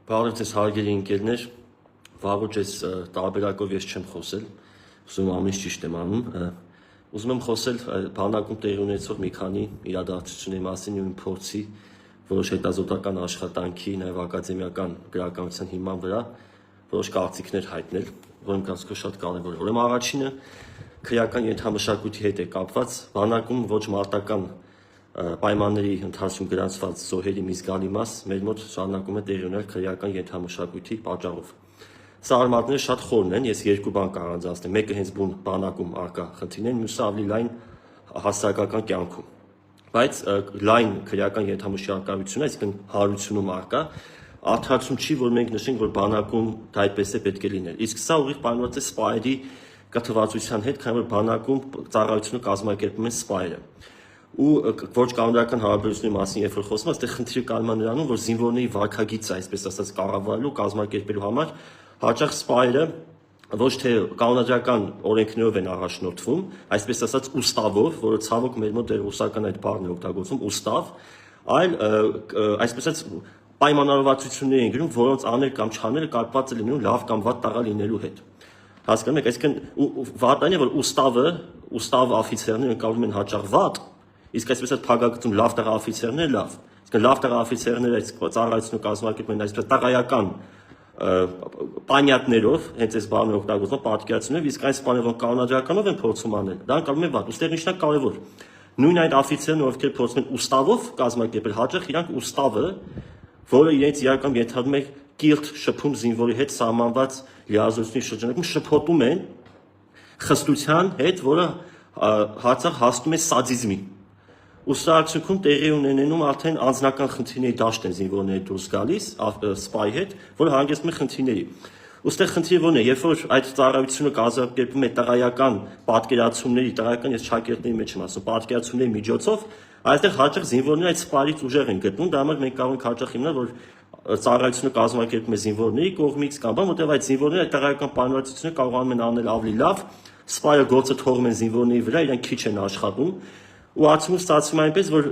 Բարև ձեզ հարգելի ընկերներ, վաղուց ես տարբերակով ես չեմ խոսել, ուզում ամեն ինչ ճիշտ եմ անում, ուզում եմ խոսել բանակում տեղի ունեցող մի քանի իրադարձությունների մասին ու իմ փորձի, որոշ հետազոտական աշխատանքի, նաև ակադեմիական գրականության հիման վրա որոշ կարծիքներ հայտնել, որ իմ կարծիքով շատ կարևոր է։ Ուրեմն առաջինը քրեական ենթամշակույթի հետ է կապված, բանակում ոչ մարտական պայմանների ընթացքում գրանցված զոհերի մի զգալի մաս մեր մոտ շարունակում է տեղի ունենալ քրեական ենթամշակույթի պատճառով։ Սա արմատները շատ խորն են, ես երկու բան կառանձնացնեմ, մեկը հենց բանակում արկա խնդիրն են, մյուսը ավելի լայն հասարակական կյանքում։ Բայց լայն քրեական ենթամշակայությունը, այսինքն հարությունում արկա, արդարացում չի, որ մենք նշենք, որ բանակում դա այդպես է պետք է լինել։ Իսկ սա ուղիղ պայմանավորված է սպայերի կաթվածության հետ, քանի որ բանակում ծառայությունը կազմակերպում են սպայերը։ Ու ոչ կանոնական հարաբերությունների մասին երբ որ խոսում եմ, այստեղ խնդիրը կայանում է նրանում, որ զինվորների վարքագիծը, այսպես ասած, կառավարելու, կազմակերպելու համար հաճախ սպայերը ոչ թե կանոնադրական օրենքներով են առաջնորդվում, այսպես ասած ուստավով, որը ցավոք մեր մոտ դեռ ռուսական այդ բառն է օգտագործում, ուստավ, այլ այսպես ասած պայմանավորվածություններ են գրում, որոնց անել կամ չանելը կապված է լինում լավ կամ վատ տղա լինելու հետ։ Հասկանում եք, այսինքն վատն է, որ ուստավ օֆիցերները ընկալում են հաճախ վատ, իսկ այսպես այդ փակագծում լավ տղա օֆիցերները լավ։ Այսինքն լավ տղա օֆիցերները այս ծառայությունը կազմակերպում են այսպես տղայական պանյատներով, հենց այս բառը օգտագործում պատկերացնելով, իսկ այս բանը որ կանոնադրականով են փորձում անել, դա ընկալում է վատ։ Ուստեղ ինչն է կարևոր։ Նույն այդ օֆիցերները, ովքեր փորձում են ուստավով կազմակերպել, հաճախ իրանք ուստավը, որը իրենց իրական ենթադրում է կիրթ շփում զինվորի հետ սահմանված լիազորությունների շրջանակում շփոթում են խստության հետ, որը հաճախ հասնում է սադիզմի։ Ուսուցարարությունում տեղի ունեննում արդեն անձնական խնդիրների դաշտ են զինվորները դուրս գալիս սպայի հետ, որը հանգեցնում է խնդիրների։ Ոստեղ խնդիրը ո՞րն է, երբ որ այդ ծառայությունը կազմակերպվում է տղայական պատկերացումների, տղայական ես ճակերտների մեջ եմ ասում, պատկերացումների միջոցով, այստեղ հաճախ զինվորները այդ սպայից ուժեղ են գտնում, դա համար մենք կարող ենք հաճախ իմանալ, որ ծառայությունը կազմակերպվում է զինվորների կողմից կամ բան, որտեղ այդ զինվորները այդ տղայական պայմանավորվածությունը կարողանում են անել ավելի լավ, սպայը գործը թողում են զինվորների վրա, իրանք քիչ են աշխատում, ու արդյունքում ստացվում է այնպես, որ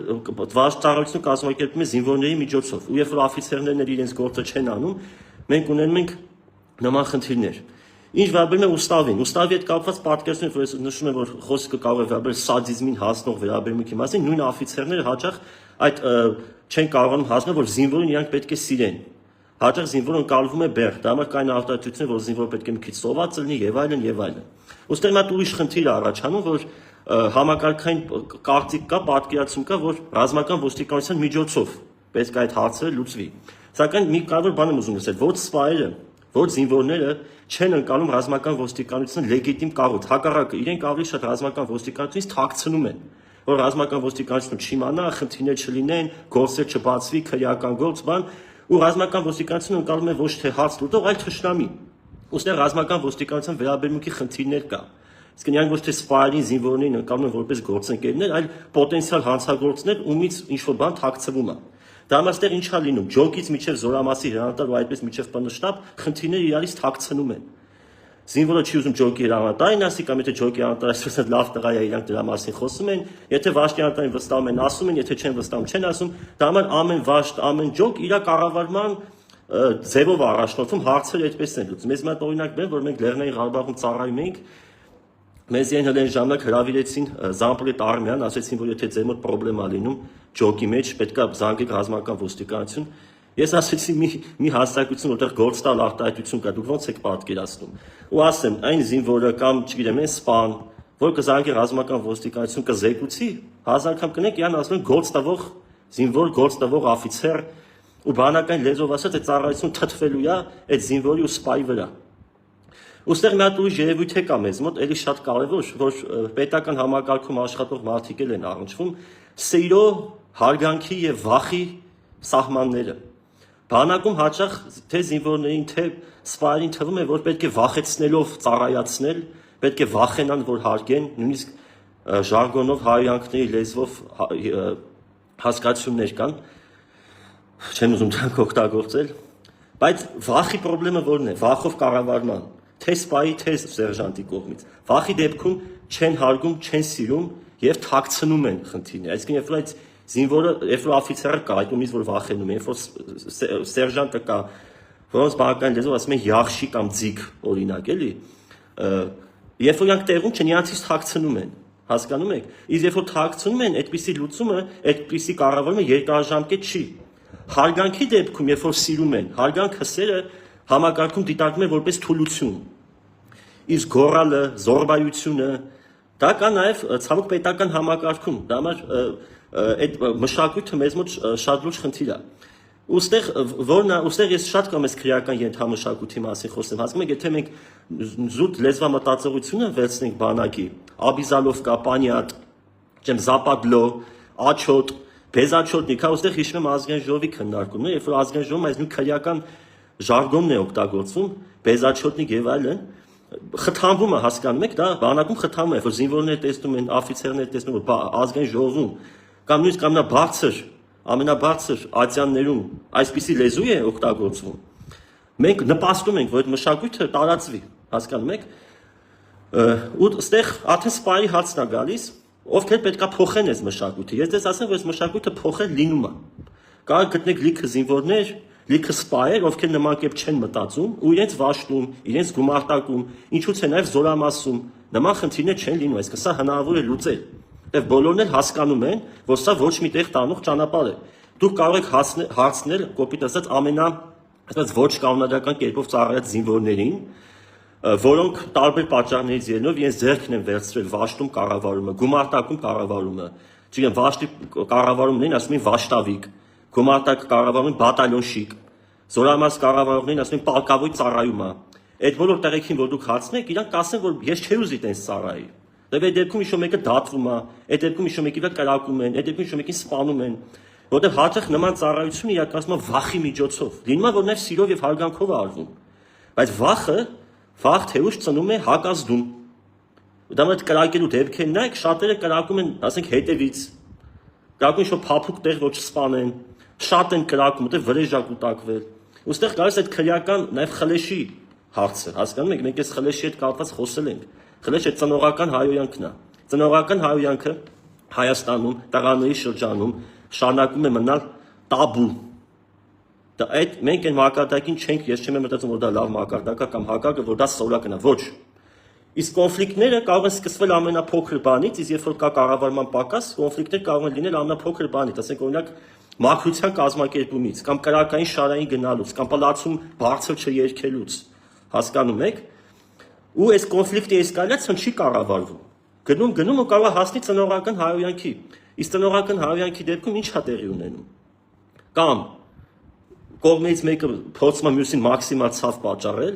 ծառայությունը կազմակերպվում է զինվորների միջոցով, ու երբ որ օֆիցերներն իրենց գործը չեն անում, մենք ունենում ենք նման խնդիրներ։ Ինչ վերաբերում է ուստավին, ուստավի հետ կապված պատկերացումներ, որ ես նշում եմ, որ խոսքը կարող է վերաբերել սադիզմին հասնող վերաբերմունքի մասին, նույն օֆիցերները հաճախ այդ չեն կարողանում հասնել, որ զինվորին իրանք պետք է սիրեն։ Հաճախ զինվորը ընկալվում է բեռ, դա համար կային արտահայտություններ, որ զինվորը պետք է մի քիչ սոված լինի եւ այլն եւ այլն։ Ոստեղ մի հատ ուրիշ խնդիր է առաջանում, որ համակարգային կարծիք կա, պատկերացում կա, որ ռազմական ոստիկանության միջոցով պետք է այդ հարցը լուծվի։ Սակայն մի կարևոր բան եմ ուզում ասել, ոչ սպայերը, ոչ զինվորները չեն ընկալում ռազմական ոստիկանությունը լեգիտիմ կառույց, հակառակը իրենք ավելի շատ ռազմական ոստիկանությունից թաքցնում են, որ ռազմական ոստիկանությունը չիմանա, խնդիրներ չլինեն, գործեր չբացվի, քրեական գործ բան, ու ռազմական ոստիկանությունը ընկալում է ոչ թե հարց լուծող, այլ թշնամի։ Ոստեղ ռազմական ոստիկանության վերաբերմունքի խնդիրներ կա։ Իսկ նրանք ոչ թե սպայերին, զինվորներին ընկալում են որպես գործընկերներ, այլ պոտենցիալ հանցագործներ, ումից ինչ-որ բան թաքցվում է։ Դա համաստեղ ինչ է լինում, ջոկից միջև զորամասի հրանատար ու այդպես միջև ՊՆշտաբ խնդիրները իրարից թաքցնում են։ Զինվորը չի ուզում ջոկի հրանատարին ասի, կամ եթե ջոկի հրանատարը այսպես լավ տղա է, իրանք դրա մասին խոսում են, եթե վաշտի հրանատարին վստահում են, ասում են, եթե չեն վստահում, չեն ասում, դա համար ամեն վաշտ, ամեն ջոկ իր կառավարման ձևով առաջնորդում, հարցերը այդպես են լուծում։ Մեզ մի հատ օրինակ բերեմ, որ մենք Լեռնային Ղարաբաղում ծառայում ենք, մեզ այն ժամանակ հրավիրեցին Զամպրետ արմիան, ասեցին, որ եթե ձեր մոտ պրոբլեմ է լինում ջոկի մեջ, պետք է զանգեք ռազմական ոստիկանություն։ Ես ասեցի մի հասարակություն, որտեղ գործ տալ արտահայտություն կա, դուք ո՞նց եք պատկերացնում։ Ու ասեմ, այն զինվորը կամ, չգիտեմ, այն սպան, որ կզանգի ռազմական ոստիկանություն կզեկուցի, 1000 անգամ կնեք, իրան ասում են գործ տվող զինվոր, գործ տվող օֆիցեր, ու բանական լեզվով ասած, այդ ծառայությունը թթվելու է այդ զինվորի ու սպայի վրա։ Ոստեղ մի հատ ուրիշ երևույթ է կա մեզ մոտ, էլի շատ կարևոր, որ պետական համակարգում աշխատող մարդիկ են առնչվում, սիրո, հարգանքի եւ վախի սահմանները։ Բանակում հաճախ թե զինվորներին, թե սպայերին թվում է, որ պետք է վախեցնելով ծառայացնել, պետք է վախենան, որ հարգեն, նույնիսկ ժարգոնով, հայրանքների լեզվով հասկացություններ կան, չեմ ուզում դրանք օգտագործել, բայց վախի խնդրը որն է, վախով կառավարման, թե սպայի, թե սերժանտի կողմից։ Վախի դեպքում չեն հարգում, չեն սիրում եւ թաքցնում են խնդիրները։ Այսինքն երբ որ այդ զինվորը, երբ որ օֆիցերը կա, այդ ումից որ վախենում են, երբ որ սերժանտը կա, որոնց բանակային լեզվով ասում են յախշի կամ ձիգ օրինակ, էլի։ Երբ որ իրանք տեղում չեն, իրանցից թաքցնում են, հասկանում եք։ Իսկ երբ որ թաքցնում են, այդպիսի լուծումը, այդպիսի կառավարումը երկարաժամկետ չի։ Հարգանքի դեպքում, երբ որ սիրում են, հարգանքը սերը համակարգում դիտարկվում է որպես թուլություն։ Իսկ գոռալը, զոռբայությունը, դա կա նաև ցավոք պետական համակարգում, դա համար այդ մշակույթը մեզ մոտ շատ լուրջ խնդիր է։ Ուստեղ ես շատ կամ ես քրեական ենթամշակույթի մասին խոսեմ, հասկանում եք, եթե մենք զուտ լեզվամտածողությունը վերցնենք բանակի, Աբիզալովկա, Պանյատ, չեմ Զապադլո, Աչոտ, Բեզաչոտնիկա, ուստեղ հիշում եմ ազգային ժողովի քննարկումները, երբ որ ազգային ժողովում այս նույն քրեական ժարգոնն է օգտագործվում, Բեզաչոտնիկ եւ այլն, խթանվում է, հասկանում եք, դա բանակում խթանվում է, որ զինվորները տեսնում են, աֆիցերները տեսնում են, ազգային ժողովում կամ նույնիսկ ամենաբարձր ատյաններում այսպիսի լեզու է օգտագործվում։ Մենք նպաստում ենք, որ այդ մշակույթը տարածվի, հասկանում եք։ Ու այստեղ արդեն սպայի հարցն է գալիս, ովքեր պետքա փոխեն այս մշակույթը։ Ես դες ասեմ, որ այս մշակույթը փոխել լինում է։ Կարող գտնեք լիքը զինվորներ, լիքը սպայեր, ովքեր նման կերպ չեն մտածում ու իրենց վաշտում, իրենց գումարտակում, ինչուց է նաև զորամասում, նման խնդիրներ չեն լինում, այսինքն սա հնարավոր է լուծել։ Եվ բոլորն էլ հասկանում են, որ սա ոչ մի տեղ տանող ճանապարհ է։ Դուք կարող եք հարցնել, կոպիտ ասած, այսպես ոչ կանոնադրական կերպով ծառայած զինվորներին, որոնք տարբեր պատճառներից ելնելով իրենց ձեռքն են վերցրել վաշտում կառավարումը, գումարտակում կառավարումը, չգիտեմ, վաշտի կառավարումներին ասում են վաշտավիկ, գումարտակ կառավարումին բատալյոնշիկ, զորամաս կառավարողներին ասում են պալկավոյ ծառայում է։ Այդ բոլոր տեղեքին, որ դուք հարցնեք, իրանք կասեն, որ ես չէի ուզի տենց ծառայի։ Դե այդ դեպքում իշո մեկը դատվում է, այդ դեպքում իշո մեկի վրա կրակում են, այդ դեպքում իշո մեկին սպանում են, որտեղ հաճախ նման ծառայությունը իրականացվում է վախի միջոցով։ Լինում է, որ նաև սիրով եւ հարգանքով է արվում։ Բայց վախ թեուշ ծնում է հակազդում։ Դա մոտ կրակելու դեպքերն նայեք, շատերը կրակում են, ասենք հետևից, կրակում ինչ-որ փափուկ տեղ, որ չսպանեն, շատ են կրակում, որտեղ վրեժ ա կուտակվել։ Ոստեղ գալիս այդ քրեական նաև խլեշի հարցը, հասկանում եք, մենք այս խլեշի հետ կապված խոսել ենք։ Խլեշը ծնողական հայոյանքն է։ Ծնողական հայոյանքը Հայաստանում, տղաների շրջանում շարունակում է մնալ տաբու։ Դա այդ մենք այն մակարդակին չենք, ես չեմ մտածում, որ դա լավ մակարդակ է կամ հակառակը, որ դա սովորական է, ոչ։ Իսկ կոնֆլիկտները կարող են սկսվել ամենափոքր բանից, իսկ երբ որ կա կառավարման պակաս, կոնֆլիկտներ կարող են լինել ամենափոքր բանից, ասենք օրինակ մաքրության կազմակերպումից, կամ կրակային շարային գնալուց, կամ պալացում բարձր չերկելուց, հասկանում եք։ Ու այս կոնֆլիկտի էսկալացիան չի կառավարվում։ Գնում ու կարող է հասնել ծնողական հայոյանքի։ Իսկ ծնողական հայոյանքի դեպքում ի՞նչ է տեղի ունենում։ Կամ կողմից մեկը փորձում է մյուսին մաքսիմալ ցավ պատճառել,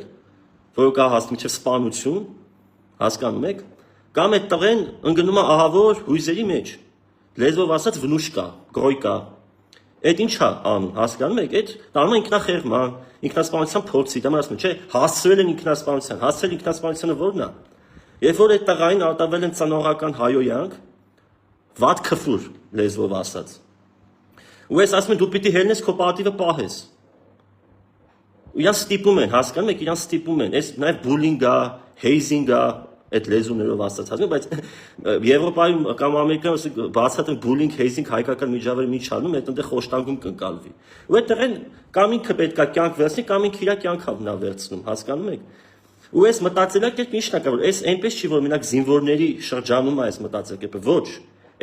որ կա հասնում մինչև սպանություն, հասկանում եք, կամ այդ տղեն ընկնում է ահավոր հույզերի մեջ, լեզվով ասած վնուշկա, գրոյկա։ Այդ ինչ է անում, հասկանում եք, այդ տանում է ինքնախեղման, ինքնասպանության փորձի, դա ասում է, չէ, հասցրել են ինքնասպանության, հասցրել ինքնասպանությունը ո՞րն է։ Երբ որ այդ տղային արտավել են ծնողական հայոյանք, վատ քֆուր լեզվով ասած։ Ու ես ասում եմ, դու պիտի հելնես քո պատիվը պահես։ Իրան ստիպում են, հասկանում եք, իրան ստիպում են, այս նաև բուլինգ է, հեյզինգ է, այդ լեզուներով ասած, հասկանում եք, բայց Եվրոպայում կամ Ամերիկայում բացատրեն բուլինգ, հեյզինգ հայկական միջավայրի մեջ անում, այդ այնտեղ խոշտանգում կընկալվի։ Ու այդտեղ կամ ինքը պետքա կյանք վերցնի, կամ ինքը իր կյանքով նա վերցնում, հասկանում եք։ Ու այս մտածելակերպը ի՞նչն է կա, որ այս այնպես չի, որ մենակ զինվորների շրջանում է այս մտածելակերպը, ոչ։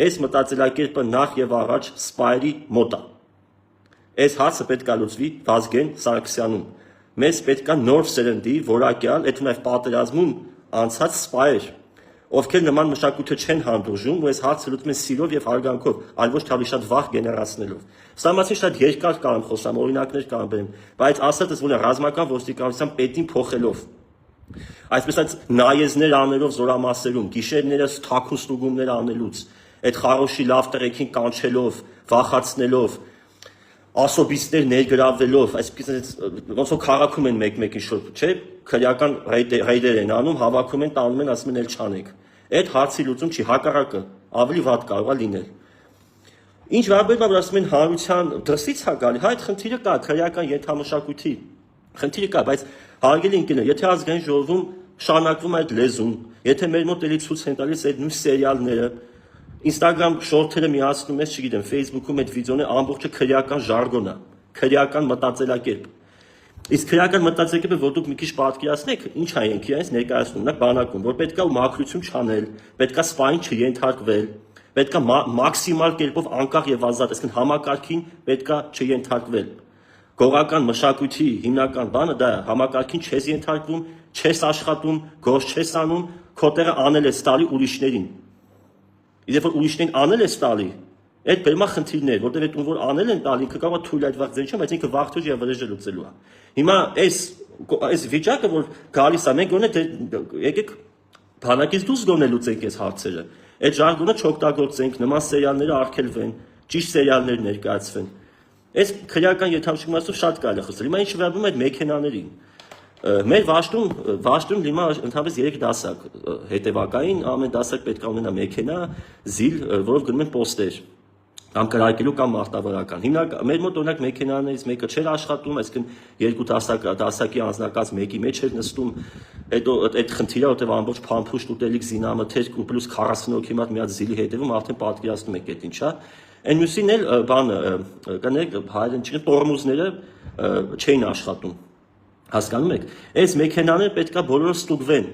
Այս մտածելակերպը նախ եւ առաջ սպայերի մոտ է։ Այս հարցը պետք է լուծվի Վազգեն Սարգսյանում։ Մեզ պետք է նոր սերնդի, որակյալ, այդ նաև պատերազմում անցած սպայեր, ովքեր նման մշակույթը չեն հանդուրժում, ու այս հարցը լուծում են սիրով եւ հարգանքով, այլ ոչ թե շատ վախ գեներացնելով։ Սա մասին շատ երկար կարող խոսամ, օրինակներ կարող բերեմ, բայց ասածս որ ռազմական ոստիկանության պետին փոխելով այսպես ասած նայեզներ անելով զորամասերում, գիշերներս թաքուն ստուգումներ անելուց, այդ խարոշի լավ տեղեքին կանչելով, վախացնելով, ասոբիստներ ներգրավելով, այսպես ոնց որ քաղաքում են մեկ-մեկի շուրջ, չէ՞, քրեական ռեյդեր են անում, հավաքում են, տանում են, ասում են էլ չանեք։ Այդ հարցի լուծում չի, հակառակը, ավելի վատ կարող է լինել։ Ինչ վերաբերում է, որ ասում են հանրության դրսից է գալի, հա այդ խնդիրը կա, քրեական ենթամշակույթի խնդիրը կա, բայց հարգելի ընկերներ, եթե ազգային ժողովում շարունակվում է այդ լեզուն, եթե մեր մոտ էլի ցույց են տալիս այդ նույն սերիալները, Instagram շորթերը միացնում ես, չգիտեմ, Facebook-ում այդ վիդեոները ամբողջը քրեական ժարգոն է, քրեական մտածելակերպ։ Իսկ քրեական մտածելակերպը, որ դուք մի քիչ պատկերացնեք, ինչ է ենք իրենց ներկայացնում, նա բանակում, որ պետքա մաքրություն չանել, պետքա սպային չենթարկվել, պետքա մաքսիմալ կերպով անկախ եւ ազատ, այսինքն համակարգին պետքա չենթարկվել։ Գողական մշակույթի հիմնական բանը դա է, համակարգին չես ենթարկվում, չես աշխատում, գործ չես անում, քո տեղը անել ես տալի ուրիշներին։ Երբ որ ուրիշներին անել ես տալի, այդ բերում է խնդիրներ, որտեղ այդ ում որ անել են տալի, ինքը կարող է թույլ այդ վաղ ձեր չեմ, բայց ինքը վաղ եւ վրեժը լուծելու է։ Հիմա այս վիճակը, որ գալիս է, մենք գոնե եկեք բանակից դուրս գոնե լուծենք այս հարցերը։ Այդ ժարգոնը չօգտագործենք, նման սերիալները արգելվեն, ճիշտ սերիալներ ներկայացվեն։ Այս քրեական եթերաշրջանով շատ կարելի է խոսել։ Հիմա ինչ վերաբերում է մեքենաներին։ Մեր վաշտում հիմա ընդհանրապես 3 դասակ հետևակային, ամեն դասակ պետք է ունենա մեքենա, զիլ, որով գնում են պոստեր, կամ կրակելու կամ մարտավարական։ Հիմնական մեր մոտ օրինակ մեքենաներից մեկը չէր աշխատում, այսինքն 2 դասակի անձնակաց մեկի մեջ էր նստում, հետո այդ խնդիրը, որտեղ ամբողջ փամփուշտ ուտելիք զինամթերք ու պլյուս 40 հոգի մատ մի հատ զիլի հետևում արդեն պատկերացնում եք այդ ինչա։ Այն մյուսին էլ բանը կներեք հայերեն չի տորմուզները չէին աշխատում։ Հասկանում եք, այս մեքենաները պետքա բոլորը ստուգվեն։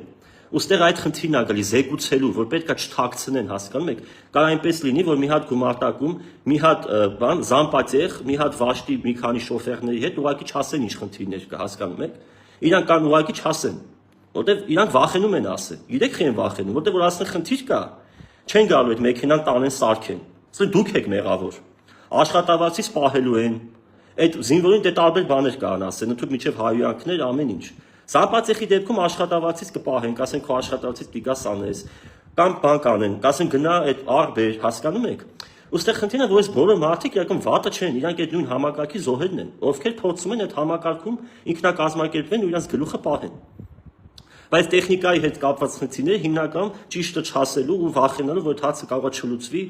Ուստեղ այդ խնդիրն է գալի զեկուցելու, որ պետքա չթաքցնեն, հասկանում եք։ Կարող այնպես լինի, որ մի հատ գումարտակում, մի հատ բան, զամպատեղ, մի հատ վաշտի մի քանի շոֆերների հետ ուղղակի չասեն ինչ խնդիրներ կա, հասկանում եք։ Իրանք կան ուղղակի չասեն, որտեվ իրանք վախենում են ասել։ Գիտեք ինչ են վախենում, որտեվ որ ասեն խնդիր կա, չեն գալու այդ մեքենան տանեն սարքեն։ Ասեն դուք եք մեղավոր։ Աշխատավարձից պահելու են։ Այդ զինվորին դե տարբեր բաներ կան ասեն, ընդհանուր միջև հայոյանքներ, ամեն ինչ։ Զամպատեղի դեպքում աշխատավարձից կպահեն, ասեն քո աշխատավարձից պիտի սանես, կամ բան կանեն, ասեն գնա այդ արբեր, հասկանում եք։ Ոստեղ խնդիրն է, որ այս բոլոր մարդիկ իրական վատը չեն, իրանք այդ նույն համակարգի զոհերն են, ովքեր փորձում են այդ համակարգում ինքնակազմակերպվեն ու իրանք գլուխը պահեն։ Բայց տեխնիկայի հետ կապված խնդիրները հիմնականում ճիշտը չասելու ու վախենալու, որ հացը կարող է չլուծվի,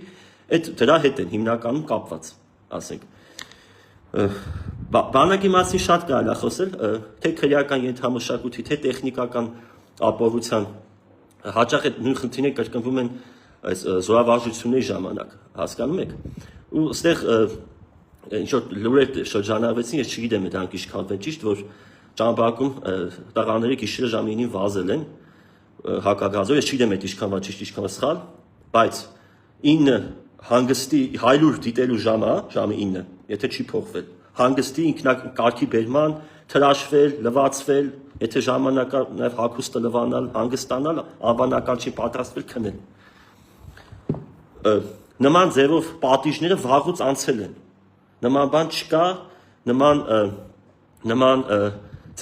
այդ դրա հետ են հիմնականում կապված, ասենք։ Բանակի մասին շատ կարելի է խոսել, թե քրեական ենթամշակույթի, թե տեխնիկական ապահովության հաճախ այդ նույն խնդիրները կրկնվում են այս զորավարժությունների ժամանակ, հասկանում եք։ Ու այստեղ ինչ որ լուրեր շրջանառվեցին, ես չգիտեմ դրանք ինչքան են ճիշտ, որ ճամբակում տղաները գիշերը ժամը 9-ին վազել են հակագազով, ես չգիտեմ այդ ինչքան ճիշտ, ինչքան սխալ, բայց 9 հանգստի հայլուր դիտելու ժամը 9, եթե չի փոխվել։ Հանգստի ինքնակարգի բերման, թրաշվել, լվացվել, եթե ժամանակա նաև հագուստը լվանալ, հանգստանալ, անվանական չի պատրաստվել քնել։ Նման ձևով պատիժները վաղուց անցել են։ Նման բան չկա, նման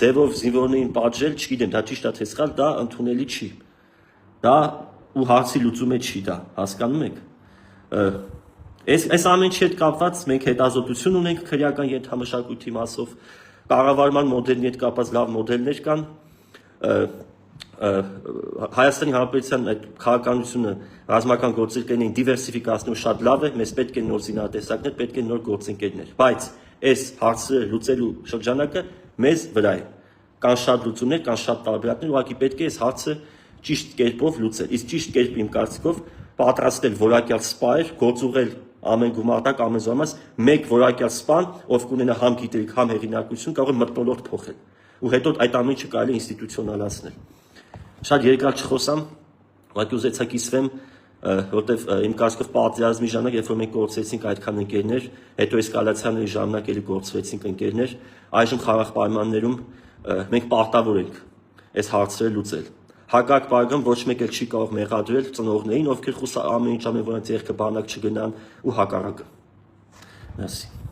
ձևով զինվորներին պատժել, չգիտեմ, դա ճիշտ է թե սխալ, դա ընդունելի չի։ Դա ու հարցի լուծումը չի դա, հասկանում եք։ Այս ամեն ինչի հետ կապված մենք հետազոտություն ունենք քրեական ենթամշակույթի մասով, կառավարման մոդելի հետ կապված լավ մոդելներ կան։ Հայաստանի Հանրապետության այդ քաղաքականությունը ռազմական գործընկերներին դիվերսիֆիկացնելու շատ լավ է, մեզ պետք են նոր զինատեսակներ, պետք են նոր գործընկերներ, բայց այս հարցը լուծելու շրջանակը մեզ վրա է։ Կան շատ լուծումներ, կան շատ տարբերակներ, ուղղակի պետք է այս հարցը ճիշտ կերպով լուծել։ Իսկ ճիշտ կերպ իմ կարծիքով պատրաստել որակյալ սպայեր, գործուղել ամեն գումարտակ, ամեն զոհամաս մեկ որակյալ սպան, ով կունենա համ գիտելիք, համ հեղինակություն, կարող է մթնոլորտ փոխել։ Ու հետո այդ ամեն ինչը կարելի է ինստիտուցիոնալացնել։ Շատ երկար չխոսամ, ուղղակի ուզեցա կիսվեմ, որտեվ իմ կարծիքով պատերազմի ժամանակ, երբ որ մենք գործեցինք այդքան ընկերներ, հետո էսկալացիաների ժամանակ էլի գործվեցինք ընկերներ, այժմ խաղաղ պայմաններում մենք պարտավոր ենք այս հարցերը լուծել։ Հակառակ բարգամ ոչ մեկ էլ չի կարող մեղադրել ծնողներին, ովքեր ամեն ինչ ամեն որոնց ձեռքը բանակ չգնան ու հակառակը։ Մերսի։